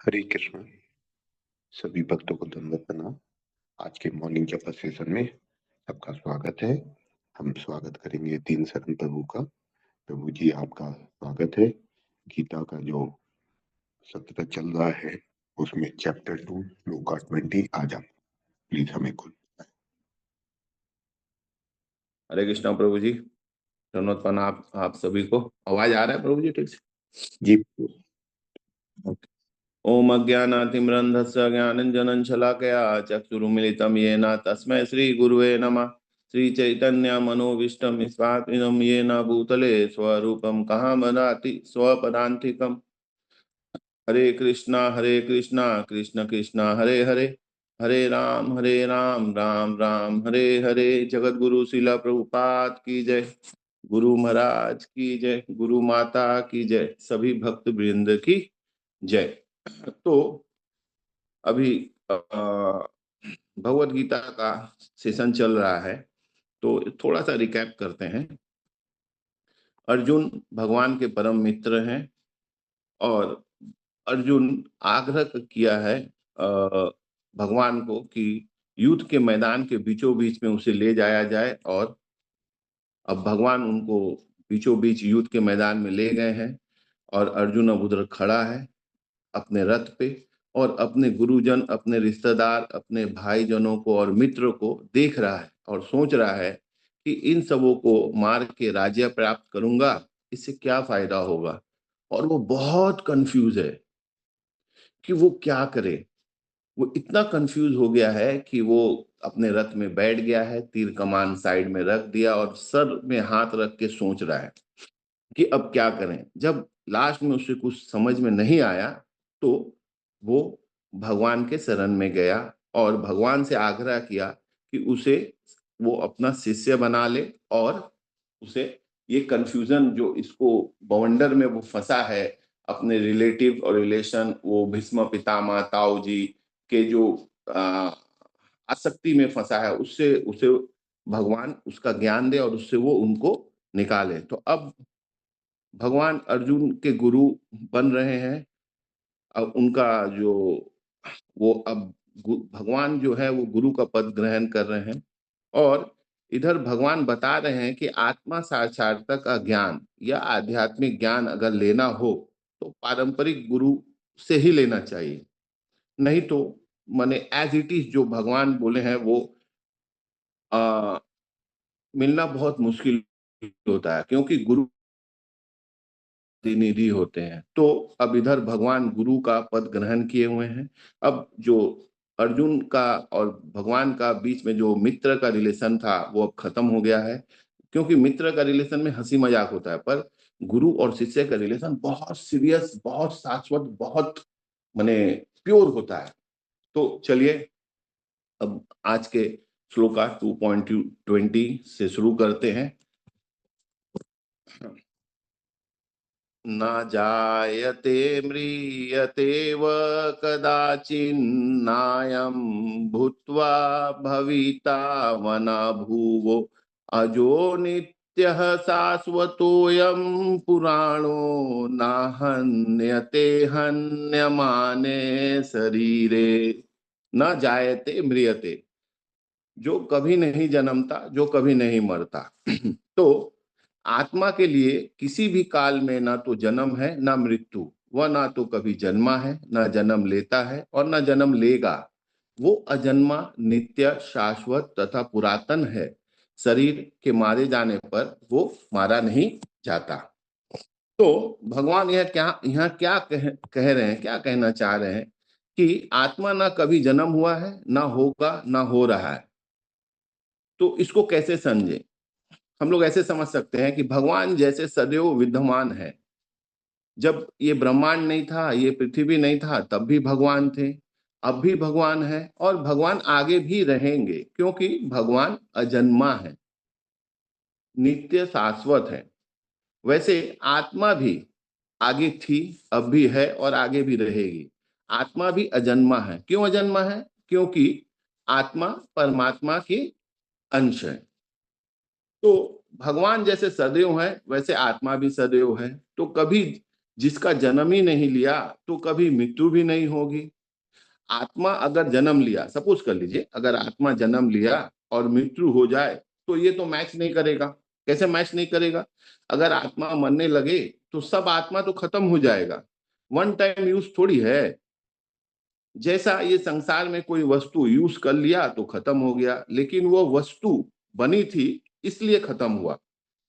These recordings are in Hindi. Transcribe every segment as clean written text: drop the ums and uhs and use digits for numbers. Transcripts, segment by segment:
हरे कृष्ण। सभी भक्तों को दंडवत प्रणाम। आज के मॉर्निंग जपा सेशन में सबका स्वागत है। हम स्वागत करेंगे तीन शरण प्रभु का। प्रभु जी आपका स्वागत है। गीता का जो सत्र चल रहा है उसमें चैप्टर 2 श्लोका 20 आज आप प्लीज हमें कुछ। हरे कृष्णा प्रभु जी। धन्यवाद आप सभी को। आवाज आ रहा है प्रभु जी ठीक से? जी। ओम अज्ञानातिमिरन्धस्य ज्ञानाञ्जनं शलाकया चक्षुरुन्मीलितं येन तस्मै श्रीगुरुवे नमः। श्रीचैतन्यमनोभीष्टं स्थापितं येन भूतले स्वरूपं कहाँ वदाति स्वपदान्तिकम्। हरे कृष्णा कृष्ण कृष्ण हरे हरे, हरे राम राम राम हरे हरे। जगत गुरु शिला प्रभुपाद की जय, गुरु महाराज की जय, गुरु माता की जय, सभी भक्त वृंद की जय। तो अभी भगवत गीता का सेशन चल रहा है, तो थोड़ा सा रिकैप करते हैं। अर्जुन भगवान के परम मित्र हैं और अर्जुन आग्रह किया है भगवान को कि युद्ध के मैदान के बीचों बीच में उसे ले जाया जाए, और अब भगवान उनको बीचों बीच युद्ध के मैदान में ले गए हैं। और अर्जुन अब उधर खड़ा है अपने रथ पे, और अपने गुरुजन, अपने रिश्तेदार, अपने भाईजनों को और मित्र को देख रहा है और सोच रहा है कि इन सबों को मार के राज्य प्राप्त करूंगा, इससे क्या फायदा होगा। और वो बहुत कंफ्यूज है कि वो क्या करे। वो इतना कंफ्यूज हो गया है कि वो अपने रथ में बैठ गया है, तीर कमान साइड में रख दिया और सर में हाथ रख के सोच रहा है कि अब क्या करें। जब लास्ट में उसे कुछ समझ में नहीं आया तो वो भगवान के शरण में गया और भगवान से आग्रह किया कि उसे वो अपना शिष्य बना ले, और उसे ये कंफ्यूजन जो इसको बवंडर में वो फंसा है, अपने रिलेटिव और रिलेशन, वो भीष्म पितामह ताऊ जी के जो आ, आसक्ति में फंसा है, उससे उसे भगवान उसका ज्ञान दे और उससे वो उनको निकाले। तो अब भगवान अर्जुन के गुरु बन रहे हैं। अब उनका जो वो अब भगवान जो है वो गुरु का पद ग्रहण कर रहे हैं। और इधर भगवान बता रहे हैं कि आत्मा साक्षात्कार का ज्ञान या आध्यात्मिक ज्ञान अगर लेना हो तो पारंपरिक गुरु से ही लेना चाहिए, नहीं तो माने एज इट इज जो भगवान बोले हैं वो आ, मिलना बहुत मुश्किल होता है, क्योंकि गुरु प्रतिनिधि होते हैं। तो अब इधर भगवान गुरु का पद ग्रहण किए हुए हैं। अब जो अर्जुन का और भगवान का बीच में जो मित्र का रिलेशन था वो अब खत्म हो गया है, क्योंकि मित्र का रिलेशन में हंसी मजाक होता है, पर गुरु और शिष्य का रिलेशन बहुत सीरियस, बहुत शाश्वत, बहुत माने प्योर होता है। तो चलिए अब आज के श्लोका 2.20 से शुरू करते हैं। न जायते म्रियते व कदाचिन्नायं भूत्वा भविता वना भुवो अजो नित्यः शाश्वतोऽयं पुराणो न हन्यते हन्यमाने शरीरे। न जायते म्रियते, जो कभी नहीं जन्मता, जो कभी नहीं मरता। तो आत्मा के लिए किसी भी काल में ना तो जन्म है ना मृत्यु, वह ना तो कभी जन्मा है, ना जन्म लेता है और ना जन्म लेगा। वो अजन्मा, नित्य, शाश्वत तथा पुरातन है। शरीर के मारे जाने पर वो मारा नहीं जाता। तो भगवान यह क्या कह रहे हैं, क्या कहना चाह रहे हैं कि आत्मा ना कभी जन्म हुआ है, ना होगा, ना हो रहा है। तो इसको कैसे समझे? हम लोग ऐसे समझ सकते हैं कि भगवान जैसे सदैव विद्यमान है। जब ये ब्रह्मांड नहीं था, ये पृथ्वी नहीं था, तब भी भगवान थे, अब भी भगवान है और भगवान आगे भी रहेंगे, क्योंकि भगवान अजन्मा है, नित्य शाश्वत है। वैसे आत्मा भी आगे थी, अब भी है और आगे भी रहेगी। आत्मा भी अजन्मा है। क्यों अजन्मा है? क्योंकि आत्मा परमात्मा की अंश है। तो भगवान जैसे सदैव है, वैसे आत्मा भी सदैव है। तो कभी जिसका जन्म ही नहीं लिया तो कभी मृत्यु भी नहीं होगी। आत्मा अगर जन्म लिया, सपोज कर लीजिए, अगर आत्मा जन्म लिया और मृत्यु हो जाए तो ये तो मैच नहीं करेगा। कैसे मैच नहीं करेगा? अगर आत्मा मरने लगे तो सब आत्मा तो खत्म हो जाएगा, वन टाइम यूज थोड़ी है। जैसा ये संसार में कोई वस्तु यूज कर लिया तो खत्म हो गया, लेकिन वो वस्तु बनी थी इसलिए खत्म हुआ।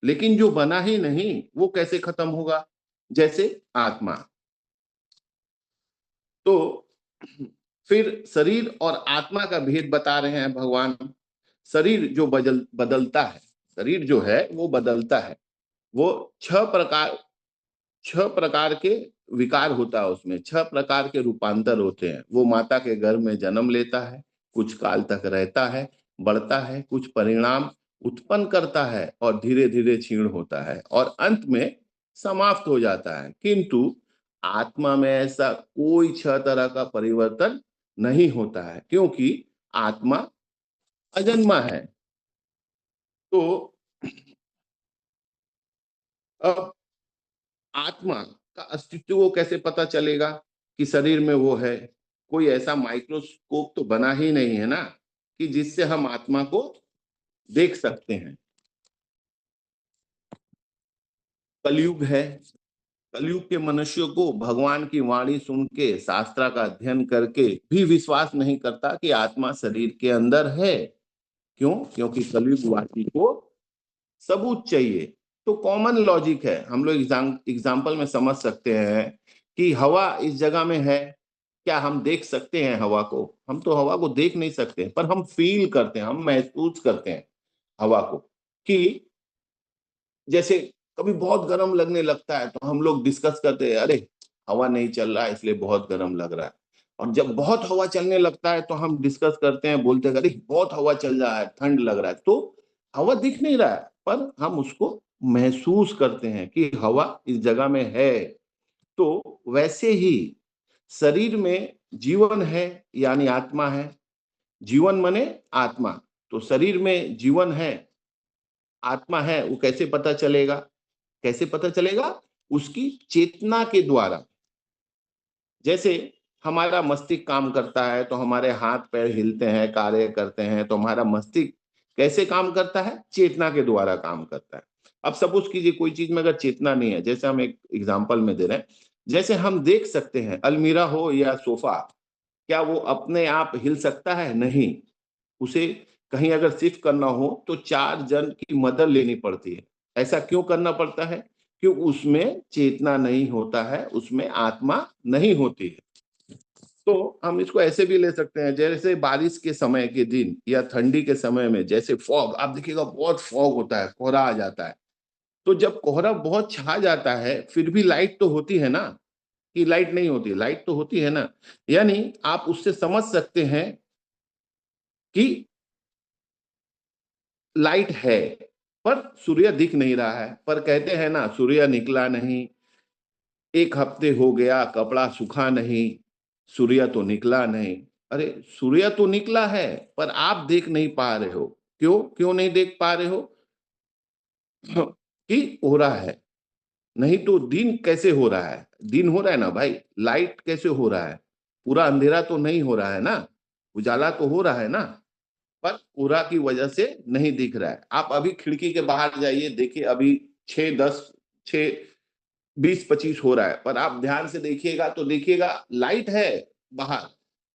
लेकिन जो बना ही नहीं वो कैसे खत्म होगा? जैसे आत्मा। तो फिर शरीर और आत्मा का भेद बता रहे हैं भगवान। शरीर जो बदलता है, शरीर जो है वो बदलता है। वो छह प्रकार के विकार होता है, उसमें छह प्रकार के रूपांतर होते हैं। वो माता के गर्भ में जन्म लेता है, कुछ काल तक रहता है, बढ़ता है, कुछ परिणाम उत्पन्न करता है और धीरे धीरे क्षीण होता है और अंत में समाप्त हो जाता है। किंतु आत्मा में ऐसा कोई छह तरह का परिवर्तन नहीं होता है, क्योंकि आत्मा अजन्मा है। तो अब आत्मा का अस्तित्व को कैसे पता चलेगा कि शरीर में वो है? कोई ऐसा माइक्रोस्कोप तो बना ही नहीं है ना कि जिससे हम आत्मा को देख सकते हैं। कलयुग है। कलयुग के मनुष्यों को भगवान की वाणी सुन के, शास्त्रा का अध्ययन करके भी विश्वास नहीं करता कि आत्मा शरीर के अंदर है। क्यों? क्योंकि कलयुग वासी को सबूत चाहिए। तो कॉमन लॉजिक है, हम लोग एग्जाम्पल में समझ सकते हैं कि हवा इस जगह में है। क्या हम देख सकते हैं हवा को? हम तो हवा को देख नहीं सकते, पर हम फील करते हैं, हम महसूस करते हैं हवा को। कि जैसे कभी बहुत गर्म लगने लगता है तो हम लोग डिस्कस करते हैं, अरे हवा नहीं चल रहा है इसलिए बहुत गर्म लग रहा है। और जब बहुत हवा चलने लगता है तो हम डिस्कस करते हैं, बोलते हैं, अरे बहुत हवा चल रहा है, ठंड लग रहा है। तो हवा दिख नहीं रहा है, पर हम उसको महसूस करते हैं कि हवा इस जगह में है। तो वैसे ही शरीर में जीवन है, यानी आत्मा है। जीवन माने आत्मा। तो शरीर में जीवन है, आत्मा है, वो कैसे पता चलेगा? कैसे पता चलेगा? उसकी चेतना के द्वारा। जैसे हमारा मस्तिष्क काम करता है तो हमारे हाथ पैर हिलते हैं, कार्य करते हैं, तो हमारा मस्तिष्क कैसे काम करता है? चेतना के द्वारा काम करता है। अब सपोज कीजिए कोई चीज में अगर चेतना नहीं है, जैसे हम एक एग्जांपल में दे रहे हैं, जैसे हम देख सकते हैं अलमीरा हो या सोफा, क्या वो अपने आप हिल सकता है? नहीं। उसे कहीं अगर शिफ्ट करना हो तो चार जन की मदद लेनी पड़ती है। ऐसा क्यों करना पड़ता है? क्योंकि उसमें चेतना नहीं होता है, उसमें आत्मा नहीं होती है। तो हम इसको ऐसे भी ले सकते हैं, जैसे बारिश के समय के दिन या ठंडी के समय में जैसे फॉग, आप देखिएगा बहुत फॉग होता है, कोहरा आ जाता है। तो जब कोहरा बहुत छा जाता है फिर भी लाइट तो होती है ना? कि लाइट नहीं होती? लाइट तो होती है ना। यानी आप उससे समझ सकते हैं कि लाइट है, पर सूर्य दिख नहीं रहा है। पर कहते हैं ना, सूर्य निकला नहीं, एक हफ्ते हो गया कपड़ा सूखा नहीं, सूर्य तो निकला नहीं। अरे सूर्य तो निकला है, पर आप देख नहीं पा रहे हो। क्यों? क्यों नहीं देख पा रहे हो? कि कोहरा है। नहीं तो दिन कैसे हो रहा है? दिन हो रहा है ना भाई, लाइट कैसे हो रहा है? पूरा अंधेरा तो नहीं हो रहा है ना, उजाला तो हो रहा है ना, पर कोहरा की वजह से नहीं दिख रहा है। आप अभी खिड़की के बाहर जाइए, देखिए अभी 6:10, 6:20-25 हो रहा है, पर आप ध्यान से देखिएगा तो देखिएगा लाइट है बाहर,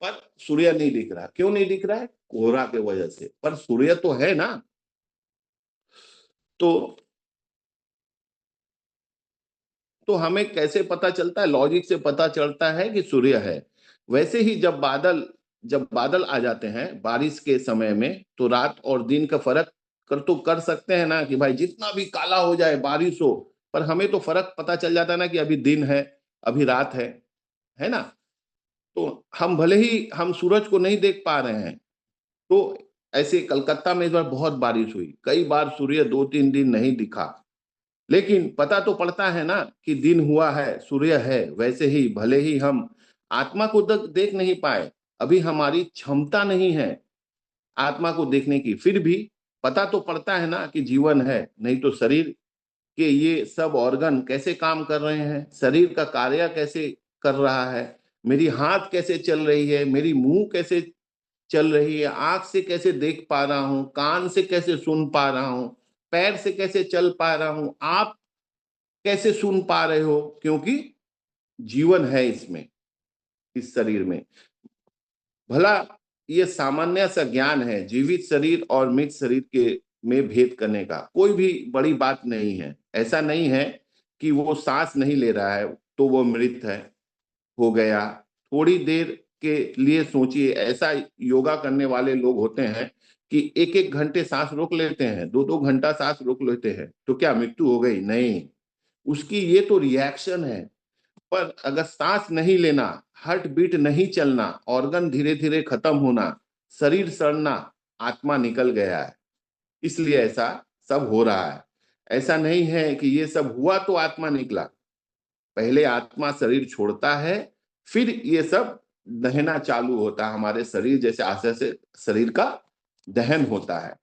पर सूर्य नहीं दिख रहा। क्यों नहीं दिख रहा है? कोहरा के वजह से। पर सूर्य तो है ना। तो हमें कैसे पता चलता है? लॉजिक से पता चलता है कि सूर्य है। वैसे ही जब बादल आ जाते हैं बारिश के समय में, तो रात और दिन का फर्क कर सकते हैं ना, कि भाई जितना भी काला हो जाए बारिश हो, पर हमें तो फर्क पता चल जाता है ना कि अभी दिन है, अभी रात है ना? तो हम भले ही हम सूरज को नहीं देख पा रहे हैं। तो ऐसे कलकत्ता में इस बार बहुत बारिश हुई, कई बार सूर्य 2-3 दिन नहीं दिखा, लेकिन पता तो पड़ता है ना कि दिन हुआ है, सूर्य है। वैसे ही भले ही हम आत्मा को देख नहीं पाए, अभी हमारी क्षमता नहीं है आत्मा को देखने की, फिर भी पता तो पड़ता है ना कि जीवन है, नहीं तो शरीर कि ये सब ऑर्गन कैसे काम कर रहे हैं, शरीर का कार्य कैसे कर रहा है, मेरी हाथ कैसे चल रही है, मेरी मुंह कैसे चल रही है, आंख से कैसे देख पा रहा हूं, कान से कैसे सुन पा रहा हूं, पैर से कैसे चल पा रहा हूं, आप कैसे सुन पा रहे हो, क्योंकि जीवन है इसमें, इस शरीर में। भला ये सामान्य सा ज्ञान है, जीवित शरीर और मृत शरीर के में भेद करने का कोई भी बड़ी बात नहीं है। ऐसा नहीं है कि वो सांस नहीं ले रहा है तो वो मृत है, हो गया। थोड़ी देर के लिए सोचिए, ऐसा योगा करने वाले लोग होते हैं कि एक एक घंटे सांस रोक लेते हैं, दो दो घंटा सांस रोक लेते हैं, तो क्या मृत्यु हो गई? नहीं, उसकी ये तो रिएक्शन है। पर अगर सांस नहीं लेना, हार्ट बीट नहीं चलना, ऑर्गन धीरे धीरे खत्म होना, शरीर सड़ना, आत्मा निकल गया है, इसलिए ऐसा सब हो रहा है। ऐसा नहीं है कि ये सब हुआ तो आत्मा निकला, पहले आत्मा शरीर छोड़ता है, फिर ये सब दहना चालू होता है, हमारे शरीर जैसे आशय से शरीर का दहन होता है।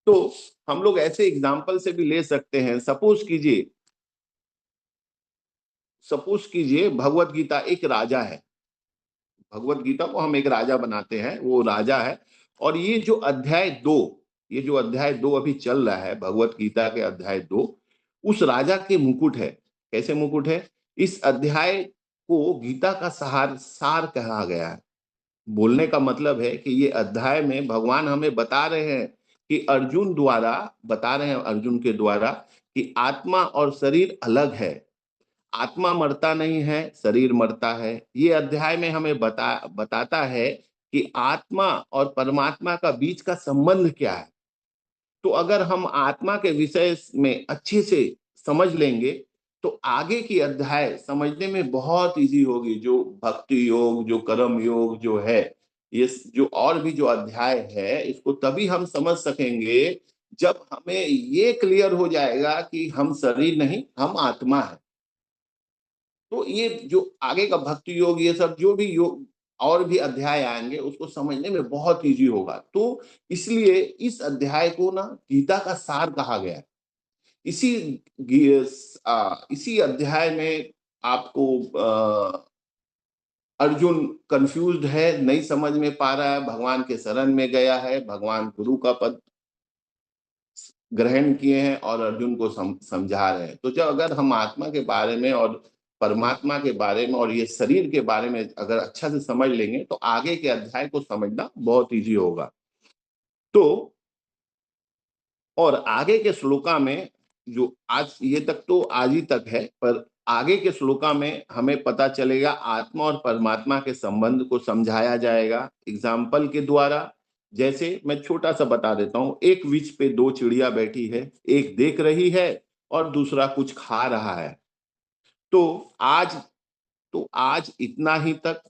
तो हम लोग ऐसे एग्जाम्पल से भी ले सकते हैं। सपोज कीजिए भगवत गीता एक राजा है, भगवत गीता को हम एक राजा बनाते हैं, वो राजा है। और ये जो अध्याय 2 अभी चल रहा है, भगवत गीता के अध्याय 2, उस राजा के मुकुट है। कैसे मुकुट है? इस अध्याय को गीता का सार कहा गया है। बोलने का मतलब है कि ये अध्याय में भगवान हमें बता रहे हैं कि अर्जुन के द्वारा कि आत्मा और शरीर अलग है। आत्मा मरता नहीं है, शरीर मरता है। ये अध्याय में हमें बताता है कि आत्मा और परमात्मा का बीच का संबंध क्या है। तो अगर हम आत्मा के विषय में अच्छे से समझ लेंगे तो आगे की अध्याय समझने में बहुत इजी होगी। जो भक्ति योग, जो कर्म योग जो है, ये जो और भी जो अध्याय है, इसको तभी हम समझ सकेंगे जब हमें ये क्लियर हो जाएगा कि हम शरीर नहीं, हम आत्मा है। तो ये जो आगे का भक्ति योग, ये सब जो भी योग और भी अध्याय आएंगे, उसको समझने में बहुत इजी होगा। तो इसलिए इस अध्याय को ना गीता का सार कहा गया है। इसी अध्याय में आपको अर्जुन कंफ्यूज्ड है, नहीं समझ में पा रहा है, भगवान के शरण में गया है, भगवान गुरु का पद ग्रहण किए हैं और अर्जुन को समझा रहे हैं। तो जब अगर हम आत्मा के बारे में और परमात्मा के बारे में और ये शरीर के बारे में अगर अच्छा से समझ लेंगे तो आगे के अध्याय को समझना बहुत इजी होगा। तो और आगे के श्लोका में, जो आज ये तक तो आज ही तक है, पर आगे के श्लोका में हमें पता चलेगा, आत्मा और परमात्मा के संबंध को समझाया जाएगा एग्जाम्पल के द्वारा। जैसे मैं छोटा सा बता देता हूं, एक वृक्ष पे दो चिड़िया बैठी है, एक देख रही है और दूसरा कुछ खा रहा है। तो आज आज इतना ही तक।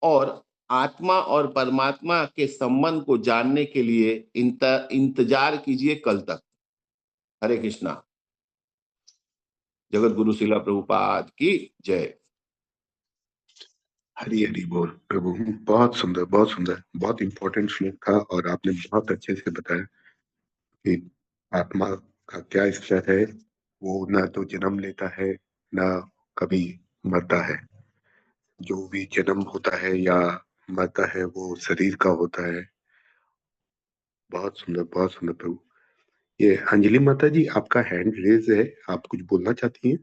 और आत्मा और परमात्मा के संबंध को जानने के लिए इंतजार कीजिए कल तक। हरे कृष्णा। जगत गुरु शिला प्रभुपाद की जय। हरी हरी बोल प्रभु। बहुत सुंदर, बहुत सुंदर, बहुत इंपॉर्टेंट श्लोक था और आपने बहुत अच्छे से बताया कि आत्मा का क्या स्तर है। वो ना तो जन्म लेता है, ना कभी मरता है। जो भी जन्म होता है या मरता है वो शरीर का होता है। बहुत सुंदर, बहुत सुंदर प्रभु। ये अंजलि माता जी, आपका हैंड रेज है, आप कुछ बोलना चाहती हैं?